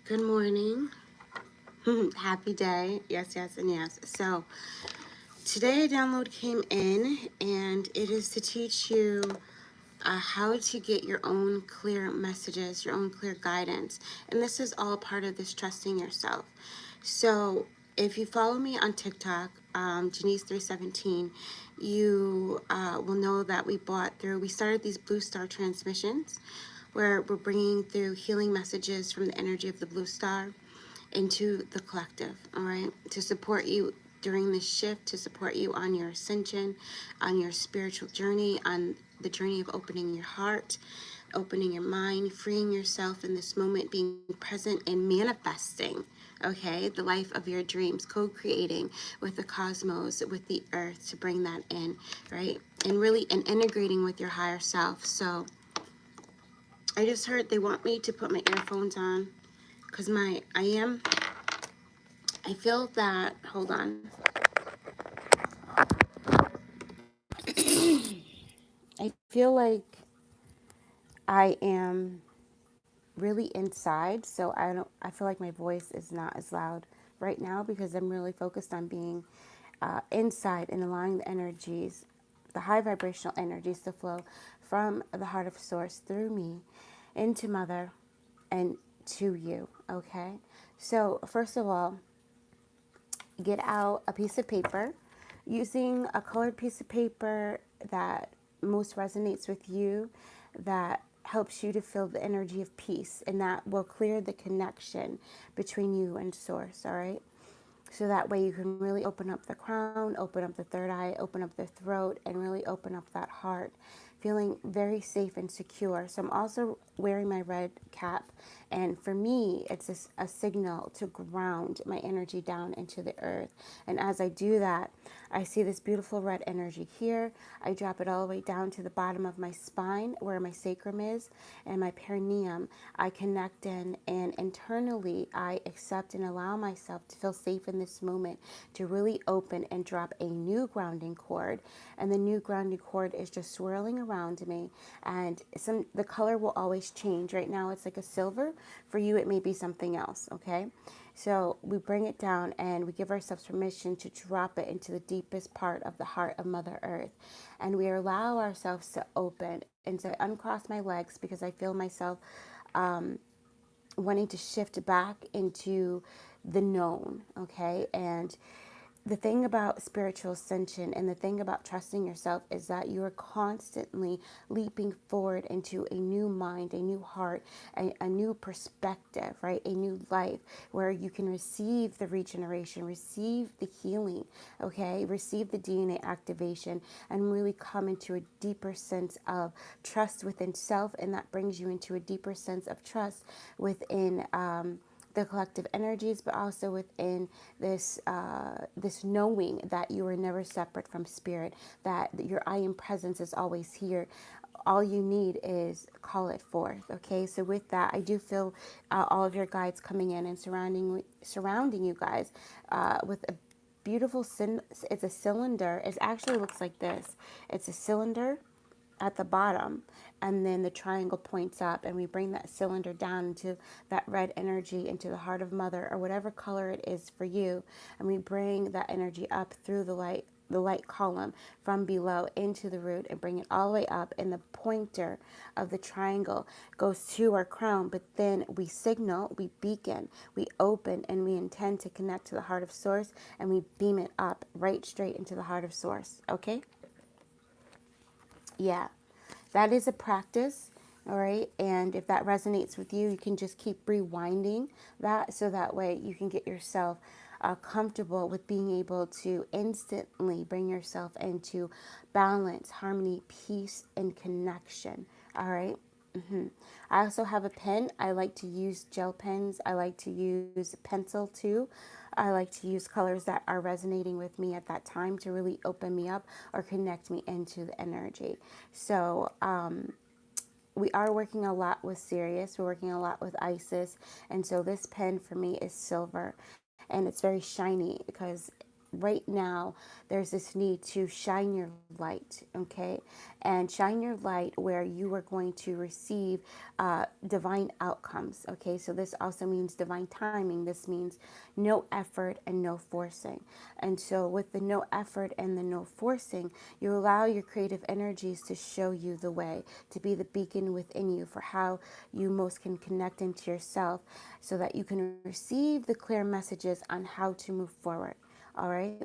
Good morning. Happy day. Yes, yes, and yes. So, today a download came in, and it is to teach you how to get your own clear messages, your own clear guidance. And this is all part of this trusting yourself. So, if you follow me on TikTok, Janice317, you will know that we started these Blue Star transmissions where we're bringing through healing messages from the energy of the Blue Star into the collective, all right, to support you during this shift, to support you on your ascension, on your spiritual journey, on the journey of opening your heart, opening your mind, freeing yourself in this moment, being present and manifesting, okay, the life of your dreams, co-creating with the cosmos, with the earth to bring that in, right, and really and integrating with your higher self. So I just heard they want me to put my earphones on because I feel that, hold on. I feel like I am really inside, so I feel like my voice is not as loud right now because I'm really focused on being inside and allowing the energies, the high vibrational energies to flow from the heart of source through me into mother and to you, okay? So, first of all, get out a piece of paper using a colored piece of paper that most resonates with you, that helps you to feel the energy of peace, and that will clear the connection between you and source, all right? So that way you can really open up the crown, open up the third eye, open up the throat, and really open up that heart, feeling very safe and secure. So I'm also wearing my red cap, and for me, it's a signal to ground my energy down into the earth. And as I do that, I see this beautiful red energy here. I drop it all the way down to the bottom of my spine where my sacrum is and my perineum. I connect in, and internally I accept and allow myself to feel safe in this moment to really open and drop a new grounding cord. And the new grounding cord is just swirling around me, and the color will always change. Right now it's like a silver. For you it may be something else, okay? So we bring it down and we give ourselves permission to drop it into the deepest part of the heart of Mother Earth. And we allow ourselves to open and to uncross my legs because I feel myself wanting to shift back into the known, okay? And the thing about spiritual ascension and the thing about trusting yourself is that you are constantly leaping forward into a new mind, a new heart, a new perspective, right? A new life where you can receive the regeneration, receive the healing, okay? Receive the DNA activation and really come into a deeper sense of trust within self. And that brings you into a deeper sense of trust within, the collective energies, but also within this knowing that you are never separate from spirit, that your I am presence is always here. All you need is call it forth. Okay, so with that, I do feel all of your guides coming in and surrounding you guys with a beautiful it's a cylinder. It actually looks like this. It's a cylinder at the bottom, and then the triangle points up, and we bring that cylinder down into that red energy into the heart of mother, or whatever color it is for you, and we bring that energy up through the light column from below into the root and bring it all the way up, and the pointer of the triangle goes to our crown. But then we signal, we beacon, we open, and we intend to connect to the heart of source, and we beam it up right straight into the heart of source. Okay, yeah, that is a practice. All right. And if that resonates with you, you can just keep rewinding that so that way you can get yourself comfortable with being able to instantly bring yourself into balance, harmony, peace, and connection. All right. I also have a pen. I like to use gel pens. I like to use pencil too. I like to use colors that are resonating with me at that time to really open me up or connect me into the energy. So, we are working a lot with Sirius. We're working a lot with Isis. And so this pen for me is silver, and it's very shiny because right now there's this need to shine your light, okay? And shine your light where you are going to receive divine outcomes, okay? So this also means divine timing. This means no effort and no forcing. And so with the no effort and the no forcing, you allow your creative energies to show you the way, to be the beacon within you for how you most can connect into yourself so that you can receive the clear messages on how to move forward. All right.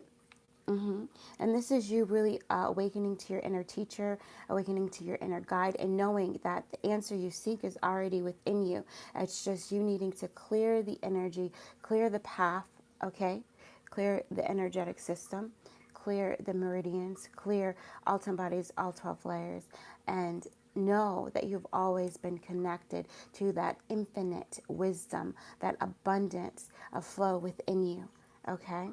And this is you really awakening to your inner teacher, awakening to your inner guide, and knowing that the answer you seek is already within you. It's just you needing to clear the energy, clear the path, okay? Clear the energetic system, clear the meridians, clear all 10 bodies, all 12 layers, and know that you've always been connected to that infinite wisdom, that abundance of flow within you, okay?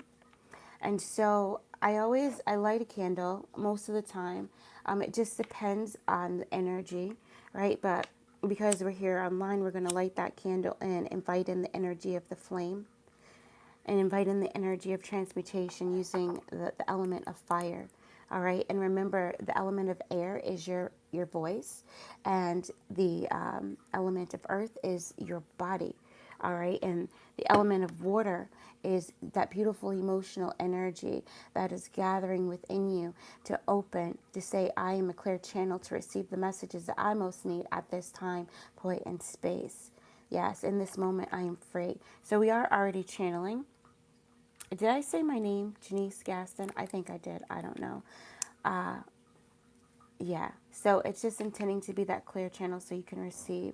And so I light a candle most of the time. It just depends on the energy, right? But because we're here online, we're going to light that candle and invite in the energy of the flame and invite in the energy of transmutation using the element of fire. All right. And remember, the element of air is your voice, and the element of earth is your body. All right. And the element of water is that beautiful emotional energy that is gathering within you to open, to say, I am a clear channel to receive the messages that I most need at this time, point, and space. Yes, in this moment, I am free. So we are already channeling. Did I say my name, Janice Gaston? I think I did. I don't know. Yeah. So it's just intending to be that clear channel so you can receive.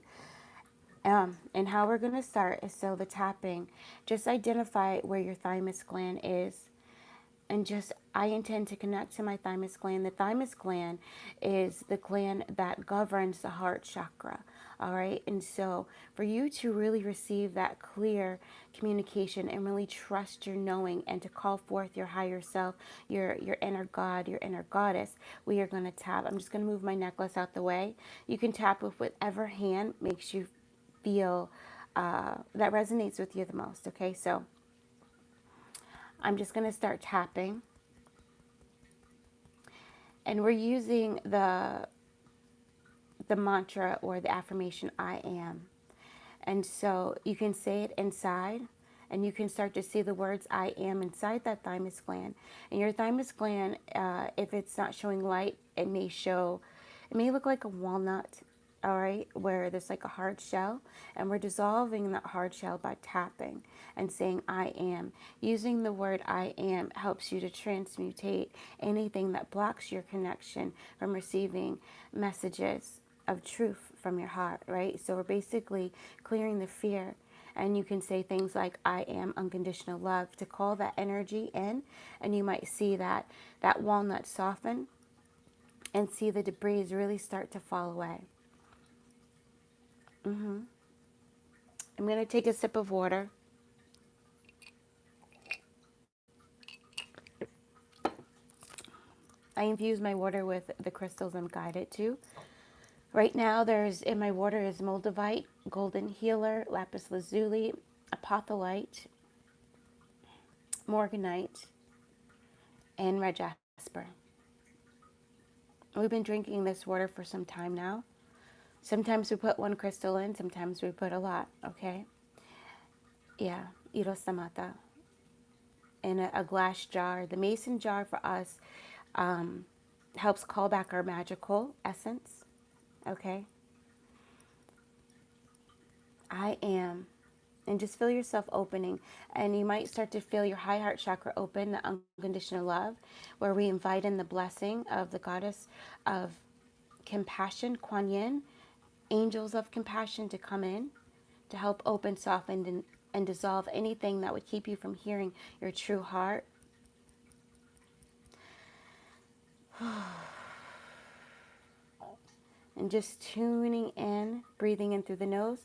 And how we're going to start is so the tapping. Just identify where your thymus gland is. And just, I intend to connect to my thymus gland. The thymus gland is the gland that governs the heart chakra. All right. And so for you to really receive that clear communication and really trust your knowing and to call forth your higher self, your inner God, your inner goddess, we are going to tap. I'm just going to move my necklace out the way. You can tap with whatever hand makes you feel that resonates with you the most. Okay. So I'm just going to start tapping. And we're using the mantra or the affirmation, I am. And so you can say it inside, and you can start to see the words I am inside that thymus gland. And your thymus gland, if it's not showing light, it may look like a walnut, all right, where there's like a hard shell. And we're dissolving that hard shell by tapping and saying I am. Using the word I am helps you to transmutate anything that blocks your connection from receiving messages of truth from your heart, right? So we're basically clearing the fear. And you can say things like, I am unconditional love to call that energy in. And you might see that walnut soften and see the debris really start to fall away. I'm going to take a sip of water. I infuse my water with the crystals I'm guided to. Right now, in my water is moldavite, golden healer, lapis lazuli, apatholite, morganite, and red jasper. We've been drinking this water for some time now. Sometimes we put one crystal in, sometimes we put a lot, okay? Yeah, irosamata. In a glass jar. The mason jar for us helps call back our magical essence, okay? I am. And just feel yourself opening. And you might start to feel your high heart chakra open, the unconditional love, where we invite in the blessing of the goddess of compassion, Kuan Yin, angels of compassion to come in to help open, soften, and dissolve anything that would keep you from hearing your true heart. And just tuning in, breathing in through the nose.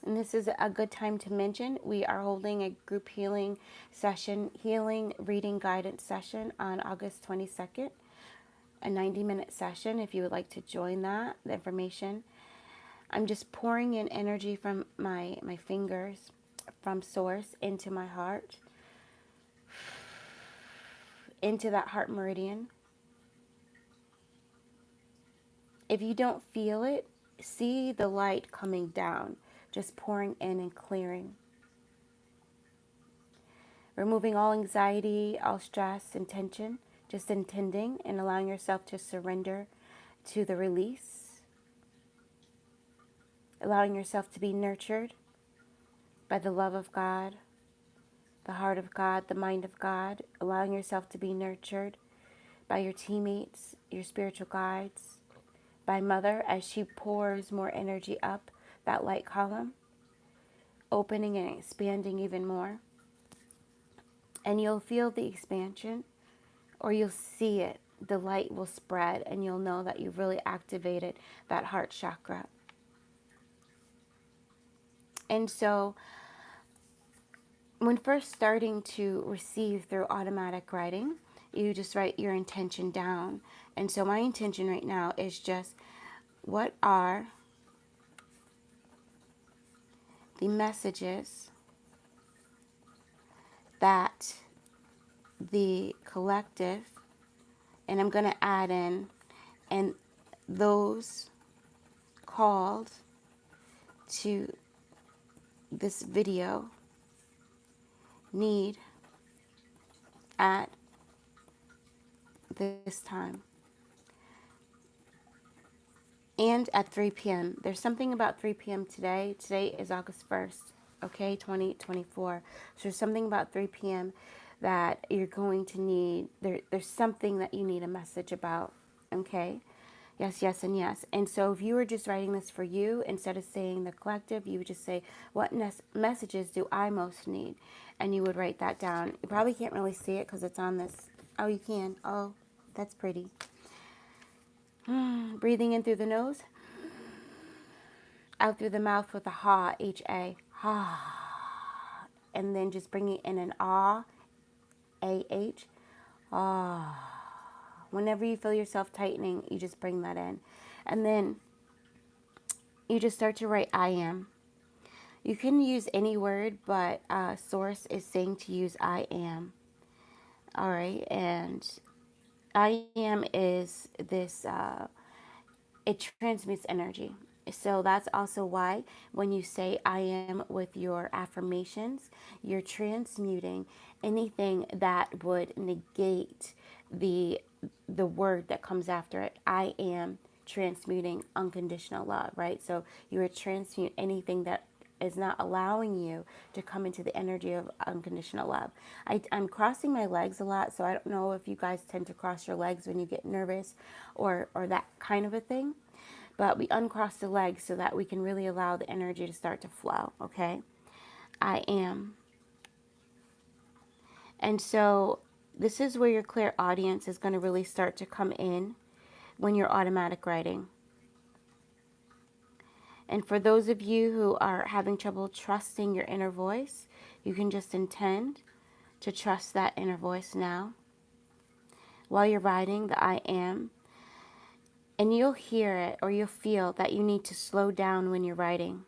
And this is a good time to mention we are holding a group healing session, healing reading guidance session on August 22nd, a 90-minute session. If you would like to join that, the information I'm just pouring in energy from my fingers, from source into my heart, into that heart meridian. If you don't feel it, see the light coming down, just pouring in and clearing. Removing all anxiety, all stress and tension, just intending and allowing yourself to surrender to the release. Allowing yourself to be nurtured by the love of God, the heart of God, the mind of God. Allowing yourself to be nurtured by your teammates, your spiritual guides, by Mother as she pours more energy up that light column, opening and expanding even more. And you'll feel the expansion, or you'll see it. The light will spread and you'll know that you've really activated that heart chakra. And so when first starting to receive through automatic writing, you just write your intention down. And so my intention right now is just, what are the messages that the collective, and I'm going to add in, and those called to this video need at this time and at 3 p.m. There's something about 3 p.m. today. Today is August 1st, okay, 2024. So there's something about 3 p.m. that you're going to need. There's something that you need a message about, okay? Yes, yes, and yes. And so if you were just writing this for you, instead of saying the collective, you would just say, what messages do I most need? And you would write that down. You probably can't really see it because it's on this. Oh, you can. Oh, that's pretty. Breathing in through the nose, out through the mouth with a ha, H-A, ha. And then just bringing in an ah, A-H, ah. Whenever you feel yourself tightening, you just bring that in. And then you just start to write I am. You can use any word, but Source is saying to use I am. All right, and I am is this, it transmits energy. So that's also why when you say I am with your affirmations, you're transmuting anything that would negate the word that comes after it. I am transmuting unconditional love, right? So you would transmute anything that is not allowing you to come into the energy of unconditional love. I'm crossing my legs a lot, so I don't know if you guys tend to cross your legs when you get nervous or that kind of a thing. But we uncross the legs so that we can really allow the energy to start to flow, okay? I am. And so this is where your clear audience is going to really start to come in when you're automatic writing. And for those of you who are having trouble trusting your inner voice, you can just intend to trust that inner voice now. While you're writing the I am, and you'll hear it or you'll feel that you need to slow down when you're writing.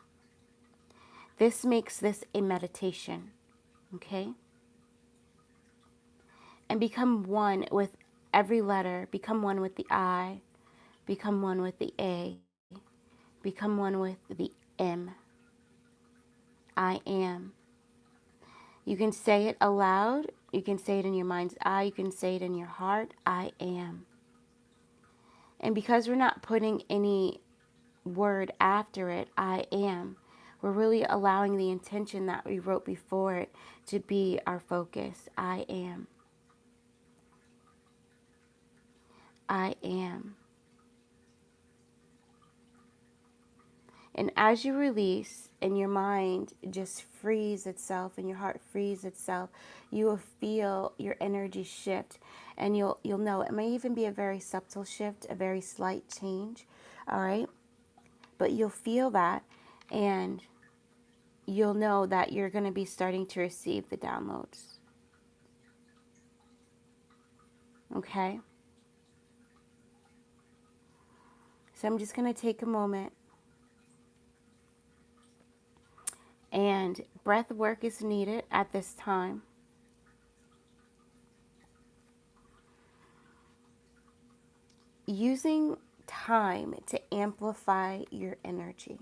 This makes this a meditation, okay? And become one with every letter. Become one with the I. Become one with the A. Become one with the M. I am. You can say it aloud. You can say it in your mind's eye. You can say it in your heart. I am. And because we're not putting any word after it, I am, we're really allowing the intention that we wrote before it to be our focus. I am. I am. And as you release and your mind just frees itself and your heart frees itself, you will feel your energy shift, and you'll know it may even be a very subtle shift, a very slight change, all right? But you'll feel that, and you'll know that you're going to be starting to receive the downloads. Okay? So I'm just going to take a moment And breath work is needed at this time. Using time to amplify your energy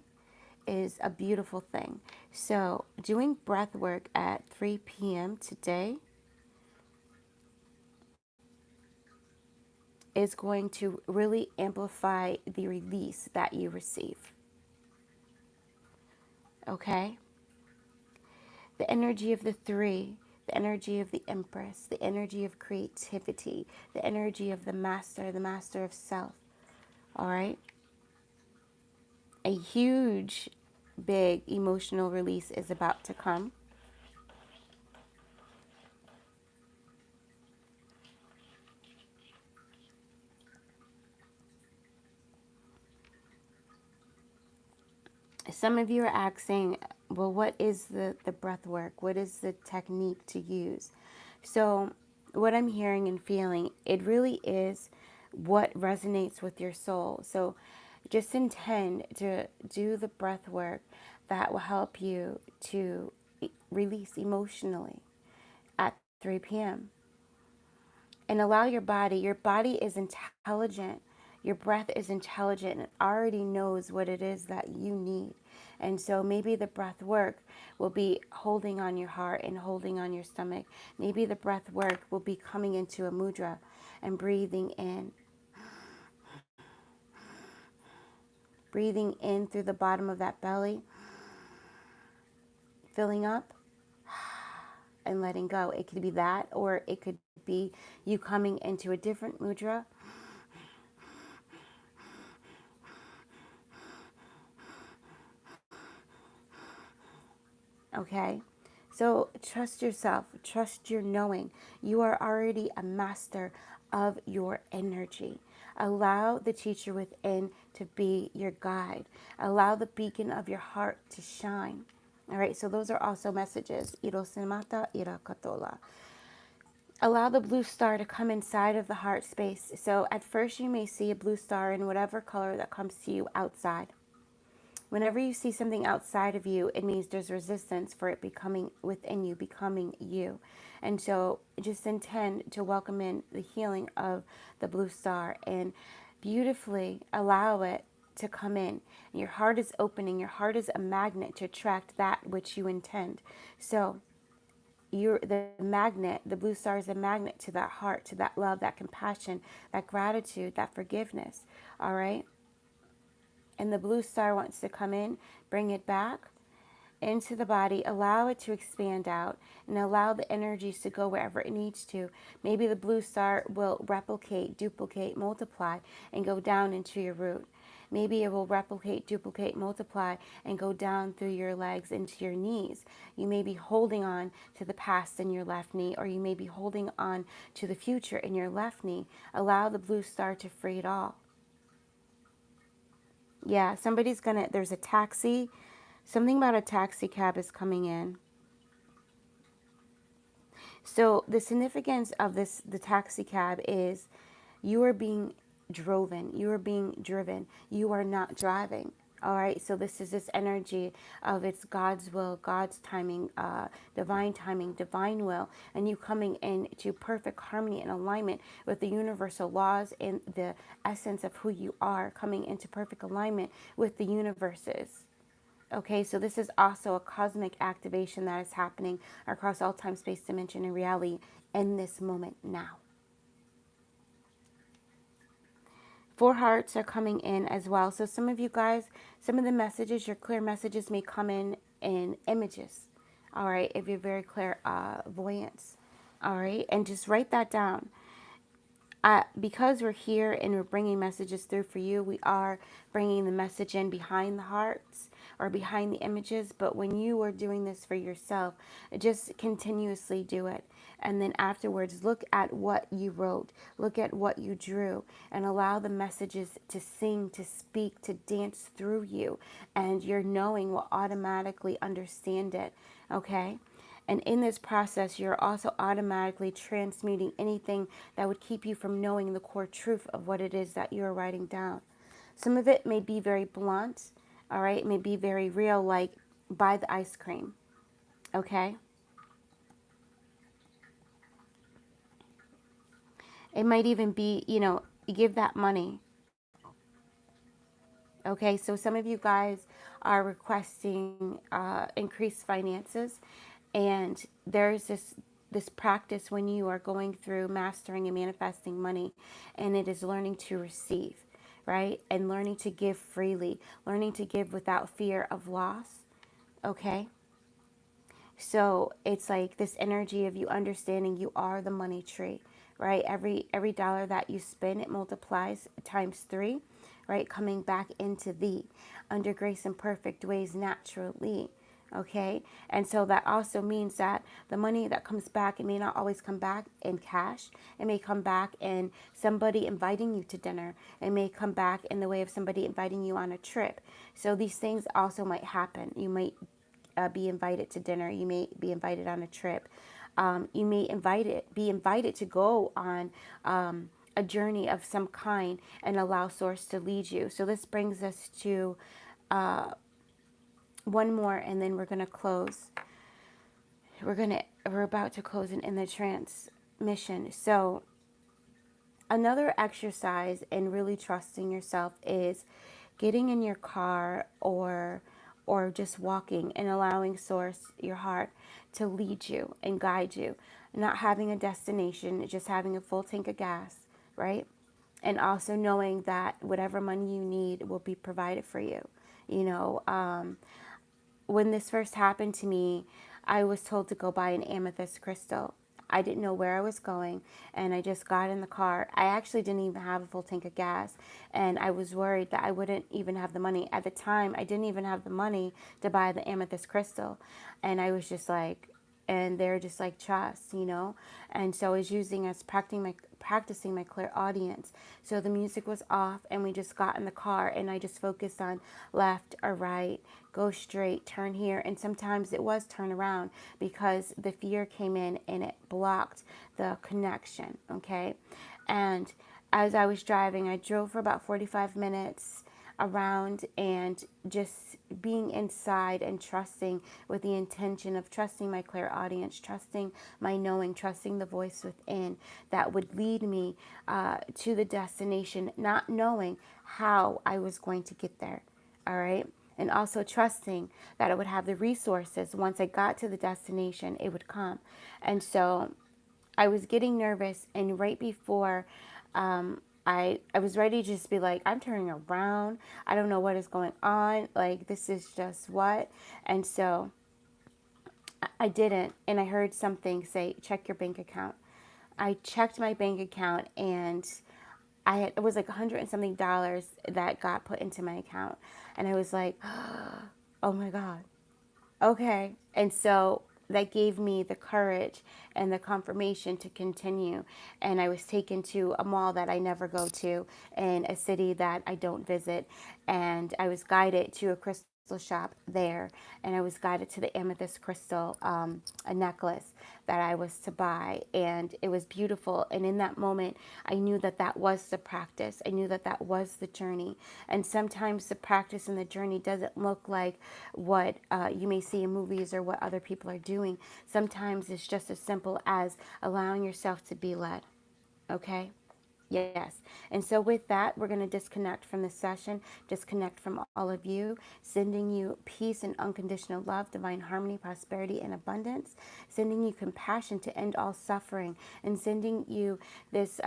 is a beautiful thing. So, doing breath work at 3 p.m. today is going to really amplify the release that you receive. Okay? The energy of the three, the energy of the Empress, the energy of creativity, the energy of the master of self. All right? A huge, big emotional release is about to come. Some of you are asking, well, what is the breath work? What is the technique to use? So, what I'm hearing and feeling, it really is what resonates with your soul. So, just intend to do the breath work that will help you to release emotionally at 3 p.m. And allow your body is intelligent. Your breath is intelligent and it already knows what it is that you need. And so maybe the breath work will be holding on your heart and holding on your stomach. Maybe the breath work will be coming into a mudra and breathing in through the bottom of that belly, filling up and letting go. It could be that, or it could be you coming into a different mudra. Okay? So trust yourself, trust your knowing. You are already a master of your energy. Allow the teacher within to be your guide. Allow the beacon of your heart to shine. All right, so those are also messages. Irosemata irakatola. Allow the blue star to come inside of the heart space. So at first you may see a blue star in whatever color that comes to you outside. Whenever you see something outside of you, it means there's resistance for it becoming within you, becoming you. And so just intend to welcome in the healing of the blue star and beautifully allow it to come in. And your heart is opening. Your heart is a magnet to attract that which you intend. So you're the magnet, the blue star is a magnet to that heart, to that love, that compassion, that gratitude, that forgiveness. All right? And the blue star wants to come in, bring it back into the body, allow it to expand out, and allow the energies to go wherever it needs to. Maybe the blue star will replicate, duplicate, multiply, and go down into your root. Maybe it will replicate, duplicate, multiply, and go down through your legs into your knees. You may be holding on to the past in your left knee, or you may be holding on to the future in your left knee. Allow the blue star to free it all. Yeah, there's a taxi. Something about a taxi cab is coming in. So the significance of the taxi cab is you are being you are being driven, you are not driving. All right, so this is this energy of it's God's will, God's timing, divine will, and you coming into perfect harmony and alignment with the universal laws and the essence of who you are, coming into perfect alignment with the universes. Okay, so this is also a cosmic activation that is happening across all time, space, dimension, and reality in this moment now. Four hearts are coming in as well. So some of you guys, some of the messages, your clear messages may come in images. All right, if you're very clear voyance. All right, and just write that down. Because we're here and we're bringing messages through for you, we are bringing the message in behind the hearts or behind the images. But when you are doing this for yourself, just continuously do it. And then afterwards, look at what you wrote, look at what you drew, and allow the messages to sing, to speak, to dance through you. And your knowing will automatically understand it. Okay? And in this process, you're also automatically transmuting anything that would keep you from knowing the core truth of what it is that you're writing down. Some of it may be very blunt, all right? It may be very real, like buy the ice cream. Okay. It might even be, you give that money. Okay. So some of you guys are requesting increased finances, and there's this practice when you are going through mastering and manifesting money, and it is learning to receive, right? And learning to give freely, learning to give without fear of loss. Okay. So it's like this energy of you understanding you are the money tree, right? Every dollar that you spend, it multiplies times three, right? Coming back into thee under grace and perfect ways naturally. Okay. And so that also means that the money that comes back, it may not always come back in cash. It may come back in somebody inviting you to dinner. It may come back in the way of somebody inviting you on a trip. So these things also might happen. You might be invited to dinner. You may be invited on a trip. You may be invited to go on a journey of some kind and allow Source to lead you. So this brings us to one more, and then we're gonna close. We're about to close in the transmission. So another exercise in really trusting yourself is getting in your car or just walking and allowing Source, your heart, to lead you and guide you. Not having a destination, just having a full tank of gas, right? And also knowing that whatever money you need will be provided for you. You know, when this first happened to me, I was told to go buy an amethyst crystal. I didn't know where I was going, and I just got in the car. I actually didn't even have a full tank of gas, and I was worried that I wouldn't even have the money. At the time, I didn't even have the money to buy the amethyst crystal, and I was just like, and they're just like trust, and so I was using as practicing my clairaudience. So the music was off, and we just got in the car, and I just focused on left or right, go straight, turn here, and sometimes it was turn around because the fear came in and it blocked the connection. Okay, and as I was driving, I drove for about 45 minutes around and just being inside and trusting with the intention of trusting my clairaudience, trusting my knowing, trusting the voice within that would lead me to the destination, not knowing how I was going to get there. All right. And also trusting that I would have the resources once I got to the destination, it would come. And so I was getting nervous, and right before I was ready to just be like, I'm turning around. I don't know what is going on. Like, this is just what. And so I didn't. And I heard something say, check your bank account. I checked my bank account, and it was like 100 and something dollars that got put into my account. And I was like, oh my God. Okay. And so that gave me the courage and the confirmation to continue. And I was taken to a mall that I never go to in a city that I don't visit. And I was guided to a crystal shop there, and I was guided to the amethyst crystal, a necklace that I was to buy, and it was beautiful. And in that moment, I knew that that was the practice. I knew that that was the journey. And sometimes the practice and the journey doesn't look like what you may see in movies or what other people are doing. Sometimes it's just as simple as allowing yourself to be led. Okay? Yes. And so with that, we're going to disconnect from this session, disconnect from all of you, sending you peace and unconditional love, divine harmony, prosperity, and abundance, sending you compassion to end all suffering, and sending you this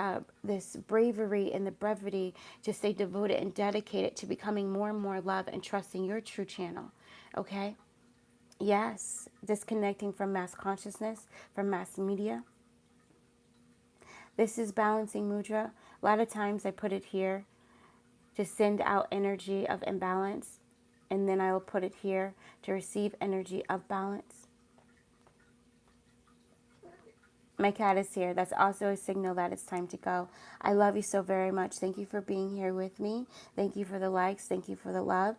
bravery and the brevity to stay devoted and dedicated to becoming more and more love and trusting your true channel. Okay? Yes. Disconnecting from mass consciousness, from mass media. This is balancing mudra. A lot of times I put it here to send out energy of imbalance, and then I will put it here to receive energy of balance. My cat is here. That's also a signal that it's time to go. I love you so very much. Thank you for being here with me. Thank you for the likes. Thank you for the love.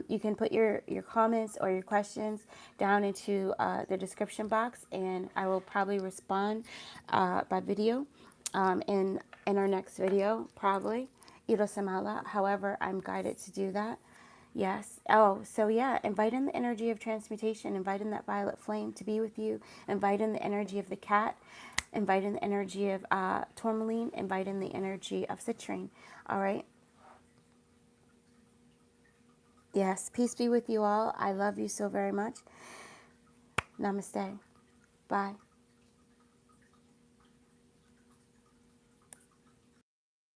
You can put your comments or your questions down into the description box, and I will probably respond by video in our next video, probably. Irosamala. However, I'm guided to do that. Yes. Oh, so yeah, invite in the energy of transmutation, invite in that violet flame to be with you, invite in the energy of the cat, invite in the energy of tourmaline, invite in the energy of citrine. All right. Yes. Peace be with you all. I love you so very much. Namaste. Bye.